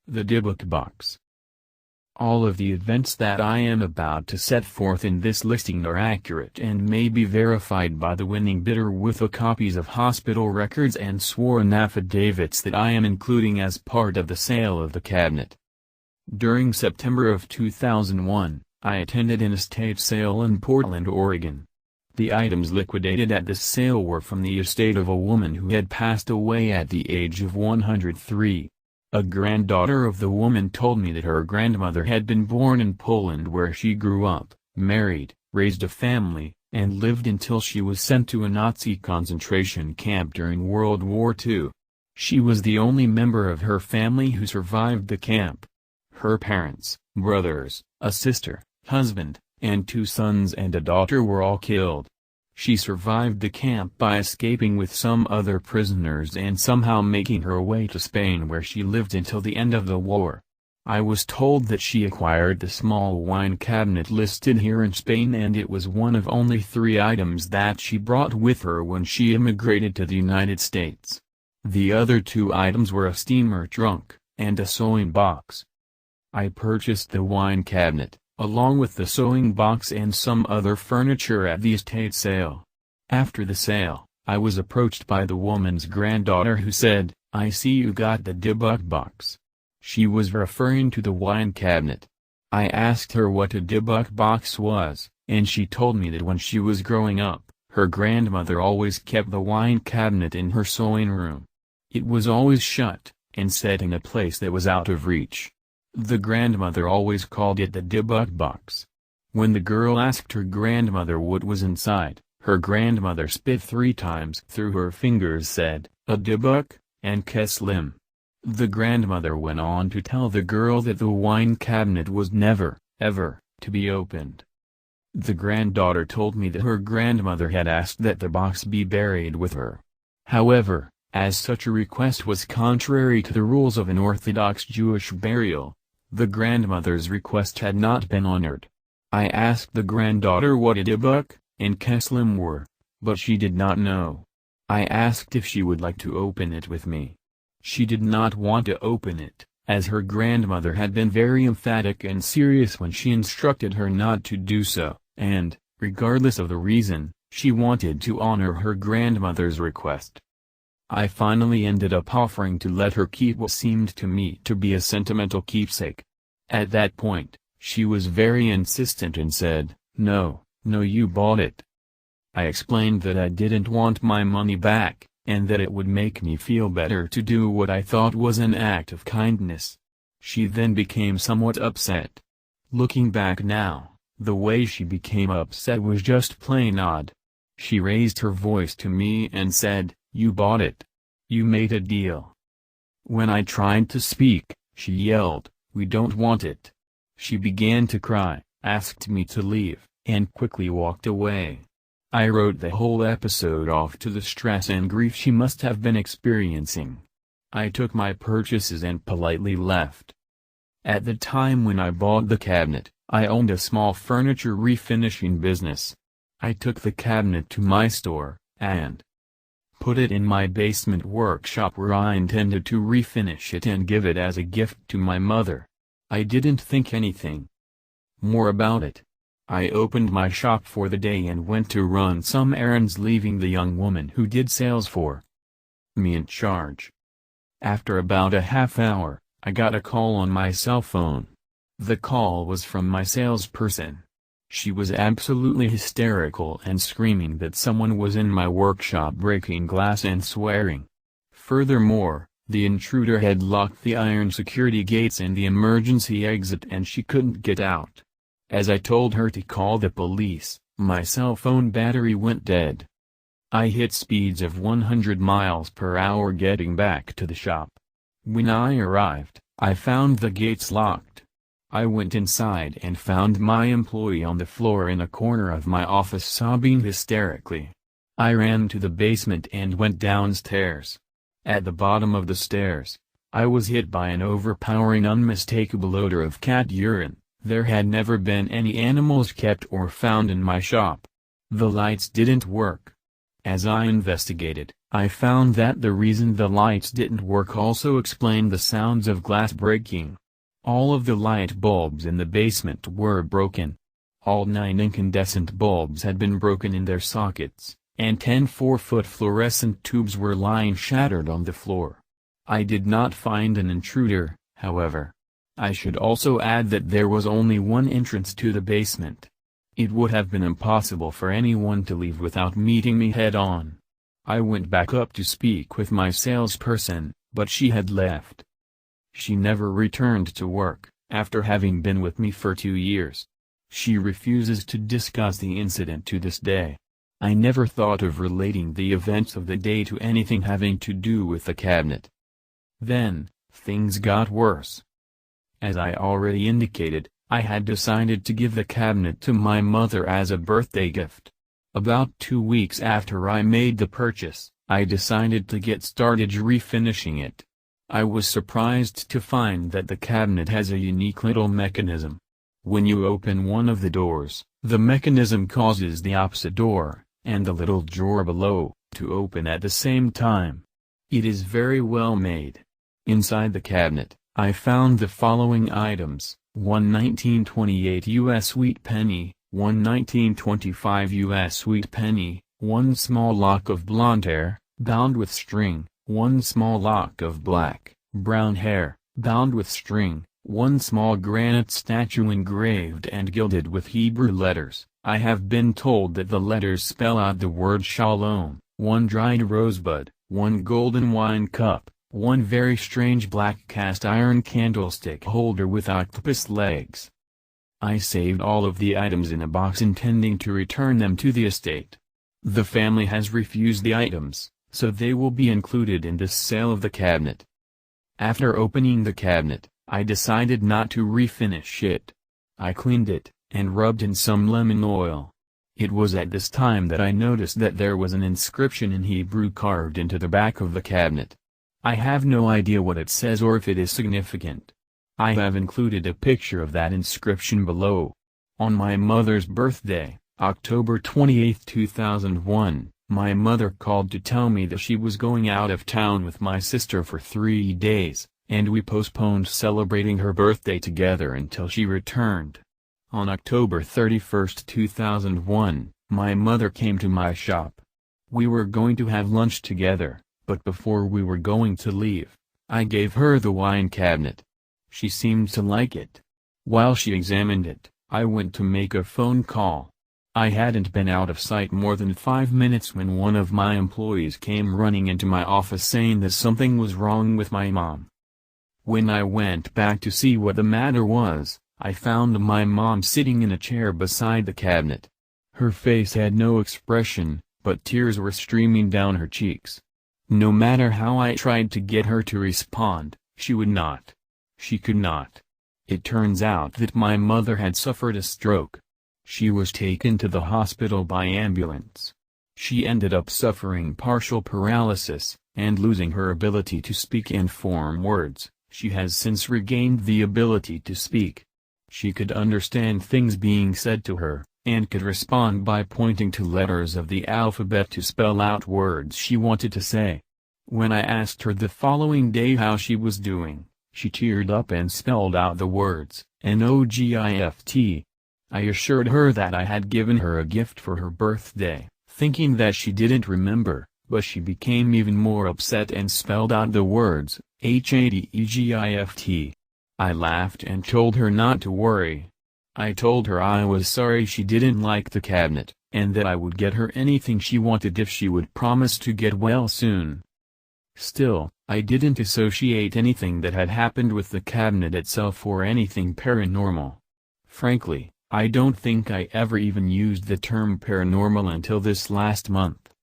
The Dybbuk Box. All of the events that I am about to set forth in this listing are accurate and may be verified by the winning bidder with the copies of hospital records and sworn affidavits that I am including as part of the sale of the cabinet. During September of 2001, I attended an estate sale in Portland, Oregon. The items liquidated at this sale were from the estate of a woman who had passed away at the age of 103. A granddaughter of the woman told me that her grandmother had been born in Poland, where she grew up, married, raised a family, and lived until she was sent to a Nazi concentration camp during World War II. She was the only member of her family who survived the camp. Her parents, brothers, a sister, husband, and 2 sons and a daughter were all killed. She survived the camp by escaping with some other prisoners and somehow making her way to Spain, where she lived until the end of the war. I was told that she acquired the small wine cabinet listed here in Spain, and it was one of only 3 items that she brought with her when she immigrated to the United States. The other 2 items were a steamer trunk and a sewing box. I purchased the wine cabinet, along with the sewing box and some other furniture at the estate sale. After the sale, I was approached by the woman's granddaughter, who said, "I see you got the Dybbuk box." She was referring to the wine cabinet. I asked her what a Dybbuk box was, and she told me that when she was growing up, her grandmother always kept the wine cabinet in her sewing room. It was always shut, and set in a place that was out of reach. The grandmother always called it the Dybbuk box. When the girl asked her grandmother what was inside, her grandmother spit 3 times through her fingers, said, "A Dybbuk, and Keslim." The grandmother went on to tell the girl that the wine cabinet was never, ever, to be opened. The granddaughter told me that her grandmother had asked that the box be buried with her. However, as such a request was contrary to the rules of an Orthodox Jewish burial, the grandmother's request had not been honored. I asked the granddaughter what a Dybbuk and Keslim were, but she did not know. I asked if she would like to open it with me. She did not want to open it, as her grandmother had been very emphatic and serious when she instructed her not to do so, and, regardless of the reason, she wanted to honor her grandmother's request. I finally ended up offering to let her keep what seemed to me to be a sentimental keepsake. At that point, she was very insistent and said, "No, you bought it." I explained that I didn't want my money back, and that it would make me feel better to do what I thought was an act of kindness. She then became somewhat upset. Looking back now, the way she became upset was just plain odd. She raised her voice to me and said, "You bought it. You made a deal." When I tried to speak, she yelled, "We don't want it." She began to cry, asked me to leave, and quickly walked away. I wrote the whole episode off to the stress and grief she must have been experiencing. I took my purchases and politely left. At the time when I bought the cabinet, I owned a small furniture refinishing business. I took the cabinet to my store, and put it in my basement workshop, where I intended to refinish it and give it as a gift to my mother. I didn't think anything more about it. I opened my shop for the day and went to run some errands, leaving the young woman who did sales for me in charge. After about a half hour, I got a call on my cell phone. The call was from my salesperson. She was absolutely hysterical and screaming that someone was in my workshop breaking glass and swearing. Furthermore, the intruder had locked the iron security gates and the emergency exit, and she couldn't get out. As I told her to call the police, my cell phone battery went dead. I hit speeds of 100 miles per hour getting back to the shop. When I arrived, I found the gates locked. I went inside and found my employee on the floor in a corner of my office sobbing hysterically. I ran to the basement and went downstairs. At the bottom of the stairs, I was hit by an overpowering, unmistakable odor of cat urine. There had never been any animals kept or found in my shop. The lights didn't work. As I investigated, I found that the reason the lights didn't work also explained the sounds of glass breaking. All of the light bulbs in the basement were broken. All 9 incandescent bulbs had been broken in their sockets, and 10 4-foot fluorescent tubes were lying shattered on the floor. I did not find an intruder, however. I should also add that there was only one entrance to the basement. It would have been impossible for anyone to leave without meeting me head-on. I went back up to speak with my salesperson, but she had left. She never returned to work, after having been with me for 2 years. She refuses to discuss the incident to this day. I never thought of relating the events of the day to anything having to do with the cabinet. Then, things got worse. As I already indicated, I had decided to give the cabinet to my mother as a birthday gift. About 2 weeks after I made the purchase, I decided to get started refinishing it. I was surprised to find that the cabinet has a unique little mechanism. When you open one of the doors, the mechanism causes the opposite door, and the little drawer below, to open at the same time. It is very well made. Inside the cabinet, I found the following items: 1 1928 U.S. wheat penny, 1 1925 U.S. wheat penny, 1 small lock of blonde hair, bound with string, 1 small lock of black, brown hair, bound with string, 1 small granite statue engraved and gilded with Hebrew letters. I have been told that the letters spell out the word Shalom, 1 dried rosebud, 1 golden wine cup, 1 very strange black cast iron candlestick holder with octopus legs. I saved all of the items in a box intending to return them to the estate. The family has refused the items, so they will be included in this sale of the cabinet. After opening the cabinet, I decided not to refinish it. I cleaned it, and rubbed in some lemon oil. It was at this time that I noticed that there was an inscription in Hebrew carved into the back of the cabinet. I have no idea what it says or if it is significant. I have included a picture of that inscription below. On my mother's birthday, October 28, 2001, my mother called to tell me that she was going out of town with my sister for 3 days, and we postponed celebrating her birthday together until she returned. On October 31, 2001, my mother came to my shop. We were going to have lunch together, but before we were going to leave, I gave her the wine cabinet. She seemed to like it. While she examined it, I went to make a phone call. I hadn't been out of sight more than 5 minutes when one of my employees came running into my office saying that something was wrong with my mom. When I went back to see what the matter was, I found my mom sitting in a chair beside the cabinet. Her face had no expression, but tears were streaming down her cheeks. No matter how I tried to get her to respond, she would not. She could not. It turns out that my mother had suffered a stroke. She was taken to the hospital by ambulance. She ended up suffering partial paralysis, and losing her ability to speak and form words. She has since regained the ability to speak. She could understand things being said to her, and could respond by pointing to letters of the alphabet to spell out words she wanted to say. When I asked her the following day how she was doing, she teared up and spelled out the words, "NOGIFT." I assured her that I had given her a gift for her birthday, thinking that she didn't remember, but she became even more upset and spelled out the words, HADEGIFT. I laughed and told her not to worry. I told her I was sorry she didn't like the cabinet, and that I would get her anything she wanted if she would promise to get well soon. Still, I didn't associate anything that had happened with the cabinet itself or anything paranormal. Frankly, I don't think I ever even used the term paranormal until this last month.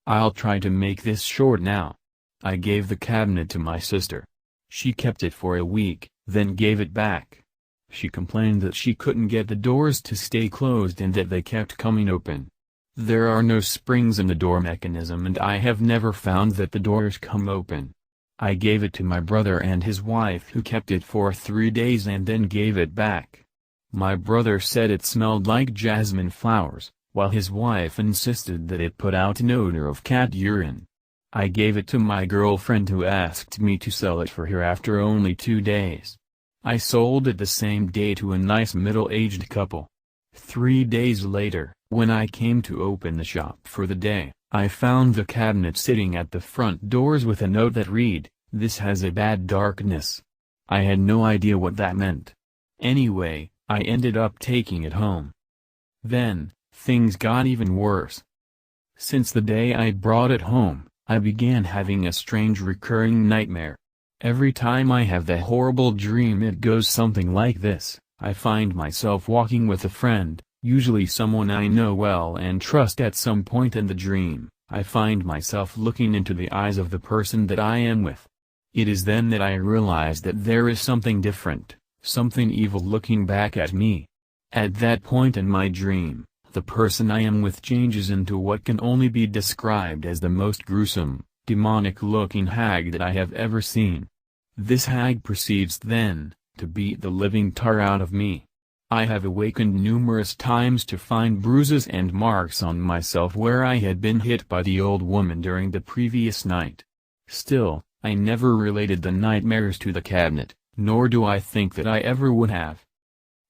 I'll try to make this short now. I gave the cabinet to my sister. She kept it for a week, then gave it back. She complained that she couldn't get the doors to stay closed and that they kept coming open. There are no springs in the door mechanism and I have never found that the doors come open. I gave it to my brother and his wife who kept it for 3 days and then gave it back. My brother said it smelled like jasmine flowers, while his wife insisted that it put out an odor of cat urine. I gave it to my girlfriend who asked me to sell it for her after only 2 days. I sold it the same day to a nice middle-aged couple. 3 days later, when I came to open the shop for the day, I found the cabinet sitting at the front doors with a note that read, "This has a bad darkness." I had no idea what that meant. Anyway, I ended up taking it home. Then, things got even worse. Since the day I brought it home, I began having a strange recurring nightmare. Every time I have the horrible dream, it goes something like this. I find myself walking with a friend, usually someone I know well and trust. At some point in the dream, I find myself looking into the eyes of the person that I am with. It is then that I realize that there is something different, something evil looking back at me. At that point in my dream, the person I am with changes into what can only be described as the most gruesome, demonic-looking hag that I have ever seen. This hag proceeds then to beat the living tar out of me. I have awakened numerous times to find bruises and marks on myself where I had been hit by the old woman during the previous night. Still, I never related the nightmares to the cabinet, nor do I think that I ever would have.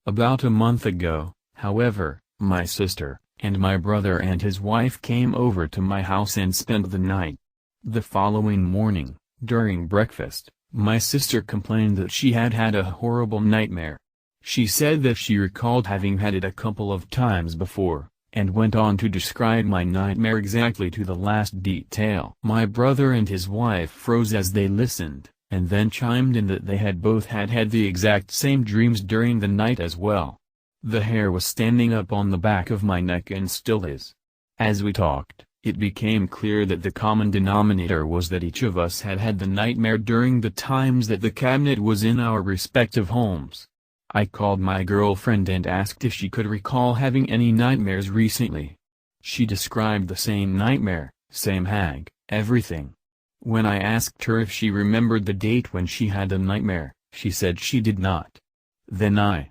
About a month ago, however, my sister, and my brother and his wife came over to my house and spent the night. The following morning, during breakfast, my sister complained that she had had a horrible nightmare. She said that she recalled having had it a couple of times before, and went on to describe my nightmare exactly to the last detail. My brother and his wife froze as they listened, and then chimed in that they had both had the exact same dreams during the night as well. The hair was standing up on the back of my neck and still is. As we talked, it became clear that the common denominator was that each of us had had the nightmare during the times that the cabinet was in our respective homes. I called my girlfriend and asked if she could recall having any nightmares recently. She described the same nightmare, same hag, everything. When I asked her if she remembered the date when she had the nightmare, she said she did not. Then I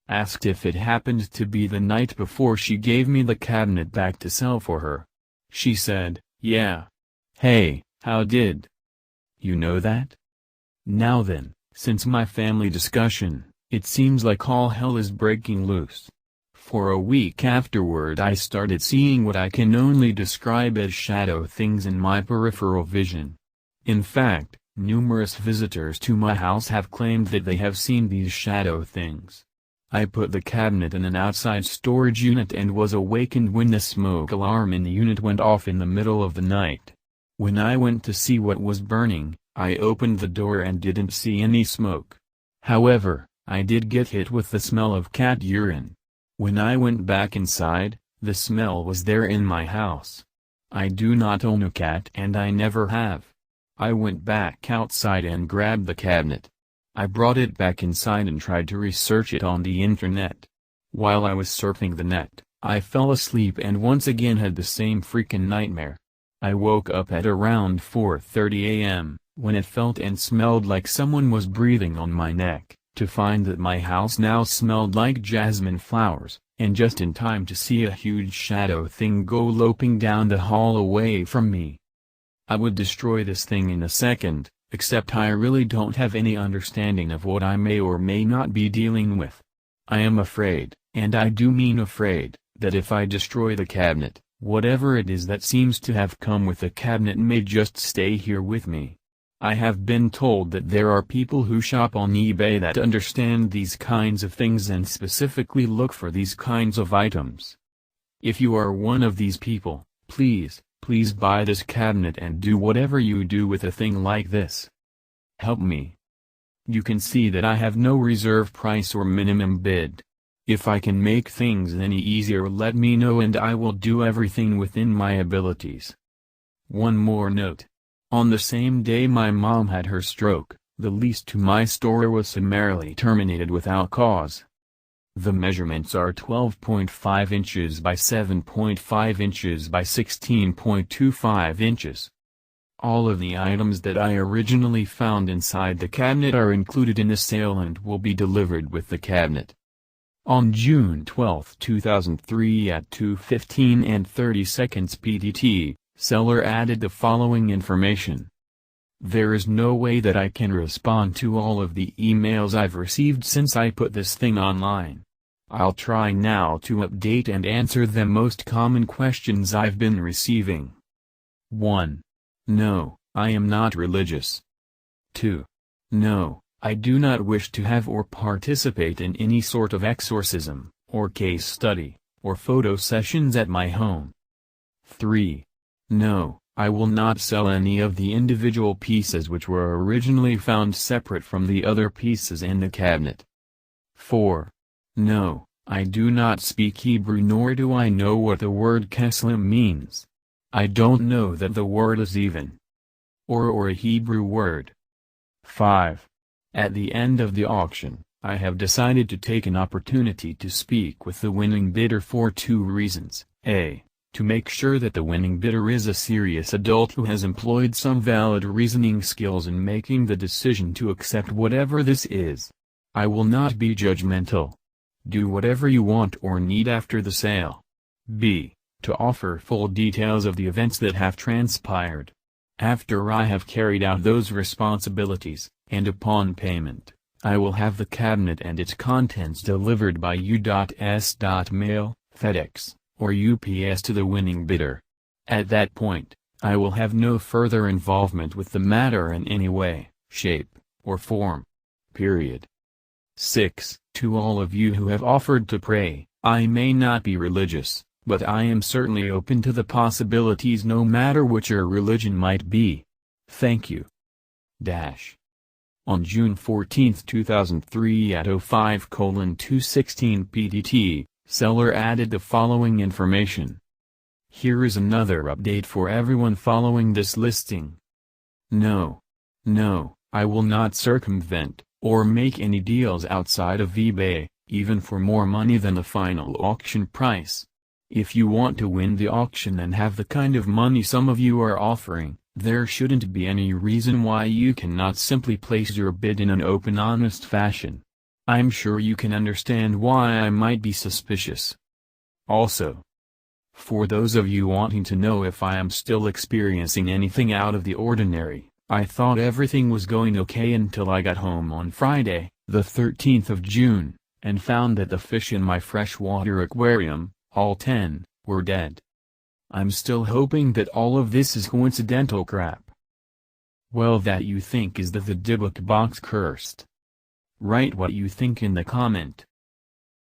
asked if it happened to be the night before she gave me the cabinet back to sell for her. She said, "Yeah. Hey, how did you know that?" Now then, since my family discussion, it seems like all hell is breaking loose. For a week afterward I started seeing what I can only describe as shadow things in my peripheral vision. In fact, numerous visitors to my house have claimed that they have seen these shadow things. I put the cabinet in an outside storage unit and was awakened when the smoke alarm in the unit went off in the middle of the night. When I went to see what was burning, I opened the door and didn't see any smoke. However, I did get hit with the smell of cat urine. When I went back inside, the smell was there in my house. I do not own a cat and I never have. I went back outside and grabbed the cabinet. I brought it back inside and tried to research it on the internet. While I was surfing the net, I fell asleep and once again had the same freaking nightmare. I woke up at around 4:30 a.m., when it felt and smelled like someone was breathing on my neck, to find that my house now smelled like jasmine flowers, and just in time to see a huge shadow thing go loping down the hall away from me. I would destroy this thing in a second, except I really don't have any understanding of what I may or may not be dealing with. I am afraid, and I do mean afraid, that if I destroy the cabinet, whatever it is that seems to have come with the cabinet may just stay here with me. I have been told that there are people who shop on eBay that understand these kinds of things and specifically look for these kinds of items. If you are one of these people, please buy this cabinet and do whatever you do with a thing like this. Help me. You can see that I have no reserve price or minimum bid. If I can make things any easier, let me know and I will do everything within my abilities. One more note. On the same day my mom had her stroke, the lease to my store was summarily terminated without cause. The measurements are 12.5 inches by 7.5 inches by 16.25 inches. All of the items that I originally found inside the cabinet are included in the sale and will be delivered with the cabinet. On June 12, 2003 at 2:15 and 30 seconds PDT, seller added the following information. There is no way that I can respond to all of the emails I've received since I put this thing online. I'll try now to update and answer the most common questions I've been receiving. 1. No, I am not religious. 2. No, I do not wish to have or participate in any sort of exorcism, or case study, or photo sessions at my home. 3. No, I will not sell any of the individual pieces which were originally found separate from the other pieces in the cabinet. 4. No, I do not speak Hebrew nor do I know what the word keslim means. I don't know that the word is even or a Hebrew word. 5. At the end of the auction, I have decided to take an opportunity to speak with the winning bidder for 2 reasons. A. To make sure that the winning bidder is a serious adult who has employed some valid reasoning skills in making the decision to accept whatever this is. I will not be judgmental. Do whatever you want or need after the sale. B. To offer full details of the events that have transpired. After I have carried out those responsibilities, and upon payment, I will have the cabinet and its contents delivered by U.S. Mail, FedEx, or UPS to the winning bidder. At that point, I will have no further involvement with the matter in any way, shape, or form. Period. 6. To all of you who have offered to pray, I may not be religious, but I am certainly open to the possibilities no matter what your religion might be. Thank you. On June 14, 2003 at 05:216 PDT, seller added the following information. Here is another update for everyone following this listing. No, I will not circumvent, or make any deals outside of eBay, even for more money than the final auction price. If you want to win the auction and have the kind of money some of you are offering, there shouldn't be any reason why you cannot simply place your bid in an open, honest fashion. I'm sure you can understand why I might be suspicious. Also, for those of you wanting to know if I am still experiencing anything out of the ordinary, I thought everything was going okay until I got home on Friday, the 13th of June, and found that the fish in my freshwater aquarium, all 10, were dead. I'm still hoping that all of this is coincidental crap. Well, that you think is that the Dybbuk Box cursed. Write what you think in the comment.